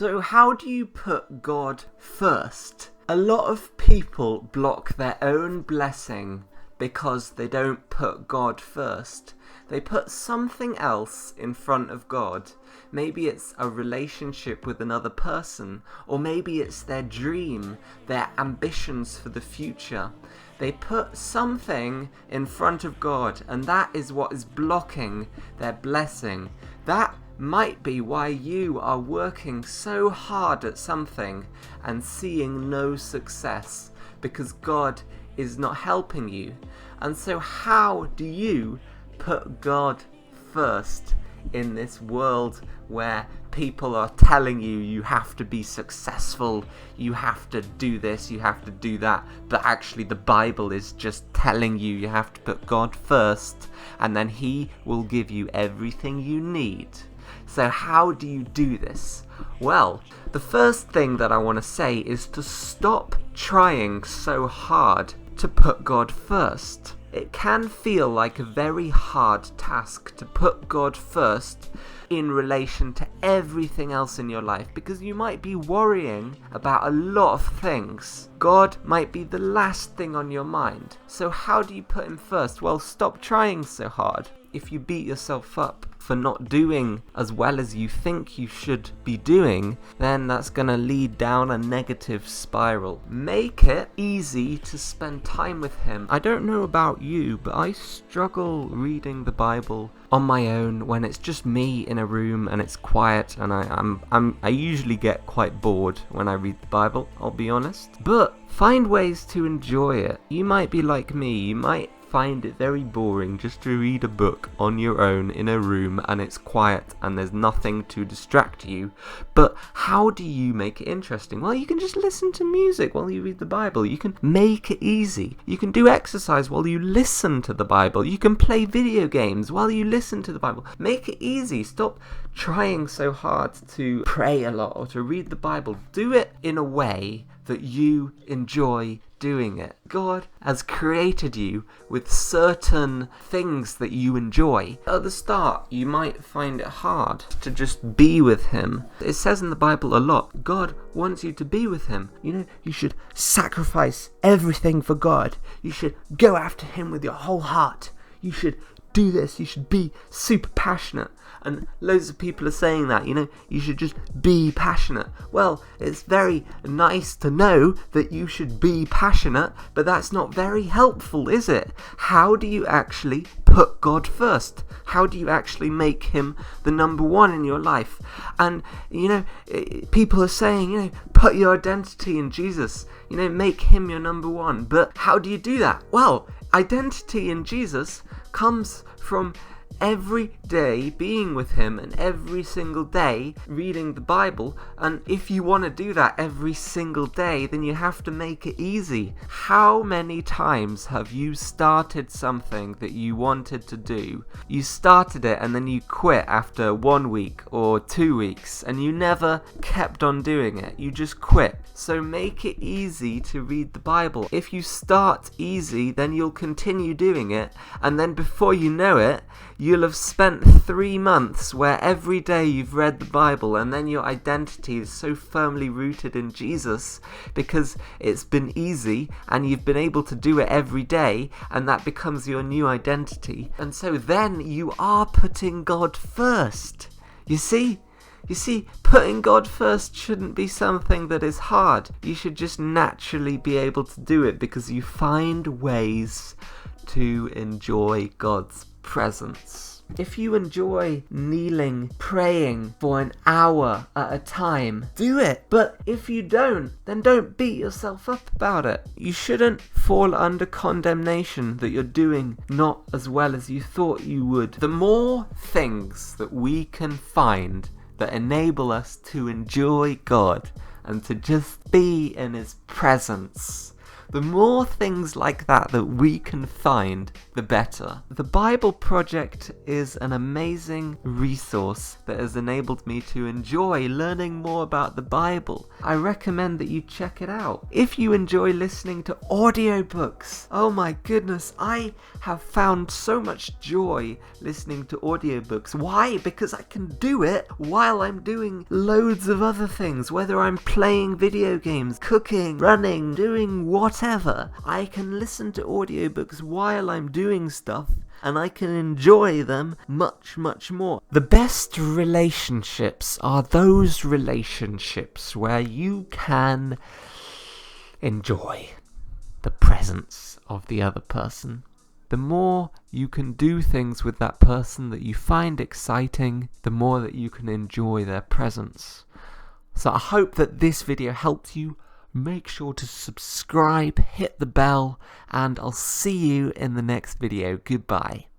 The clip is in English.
So how do you put God first? A lot of people block their own blessing because they don't put God first. They put something else in front of God. Maybe it's a relationship with another person, or maybe it's their dream, their ambitions for the future. They put something in front of God, and that is what is blocking their blessing. That might be why you are working so hard at something and seeing no success, because God is not helping you. And so how do you put God first in this world where people are telling you you have to be successful, you have to do this, you have to do that, but actually the Bible is just telling you you have to put God first, and then He will give you everything you need. So how do you do this? Well, the first thing that I want to say is to stop trying so hard to put God first. It can feel like a very hard task to put God first in relation to everything else in your life, because you might be worrying about a lot of things. God might be the last thing on your mind. So how do you put Him first? Well, stop trying so hard. If you beat yourself up for not doing as well as you think you should be doing, then that's going to lead down a negative spiral. Make it easy to spend time with Him. I don't know about you, but I struggle reading the Bible on my own when it's just me in a room and it's quiet, and I usually get quite bored when I read the Bible, I'll be honest. But find ways to enjoy it. You might be like me, you might find it very boring just to read a book on your own in a room and it's quiet and there's nothing to distract you. But how do you make it interesting? Well, you can just listen to music while you read the Bible. You can make it easy. You can do exercise while you listen to the Bible. You can play video games while you listen to the Bible. Make it easy. Stop trying so hard to pray a lot or to read the Bible. Do it in a way that you enjoy doing it. God has created you with certain things that you enjoy. At the start, you might find it hard to just be with Him. It says in the Bible a lot, God wants you to be with Him. You know, you should sacrifice everything for God. You should go after Him with your whole heart. You should do this. You should be super passionate. And loads of people are saying that, you know, you should just be passionate. Well, it's very nice to know that you should be passionate, but that's not very helpful, is it? How do you actually put God first? How do you actually make Him the number one in your life? And, you know, people are saying, you know, put your identity in Jesus, you know, make Him your number one. But how do you do that? Well, identity in Jesus comes from every day being with Him and every single day reading the Bible. And if you want to do that every single day, then you have to make it easy. How many times have you started something that you wanted to do? You started it and then you quit after 1 week or 2 weeks and you never kept on doing it. You just quit. So make it easy to read the Bible. If you start easy, then you'll continue doing it, and then before you know it, you'll have spent 3 months where every day you've read the Bible, and then your identity is so firmly rooted in Jesus because it's been easy and you've been able to do it every day, and that becomes your new identity. And so then you are putting God first. You see, putting God first shouldn't be something that is hard. You should just naturally be able to do it because you find ways to enjoy God's presence. If you enjoy kneeling, praying for an hour at a time, do it. But if you don't, then don't beat yourself up about it. You shouldn't fall under condemnation that you're doing not as well as you thought you would. The more things that we can find that enable us to enjoy God and to just be in His presence, The more things like that we can find, the better. The Bible Project is an amazing resource that has enabled me to enjoy learning more about the Bible. I recommend that you check it out. If you enjoy listening to audiobooks, oh my goodness, I have found so much joy listening to audiobooks. Why? Because I can do it while I'm doing loads of other things, whether I'm playing video games, cooking, running, doing whatever. I can listen to audiobooks while I'm doing stuff, and I can enjoy them much, much more. The best relationships are those relationships where you can enjoy the presence of the other person. The more you can do things with that person that you find exciting, the more that you can enjoy their presence. So I hope that this video helped you. Make sure to subscribe, hit the bell, and I'll see you in the next video. Goodbye.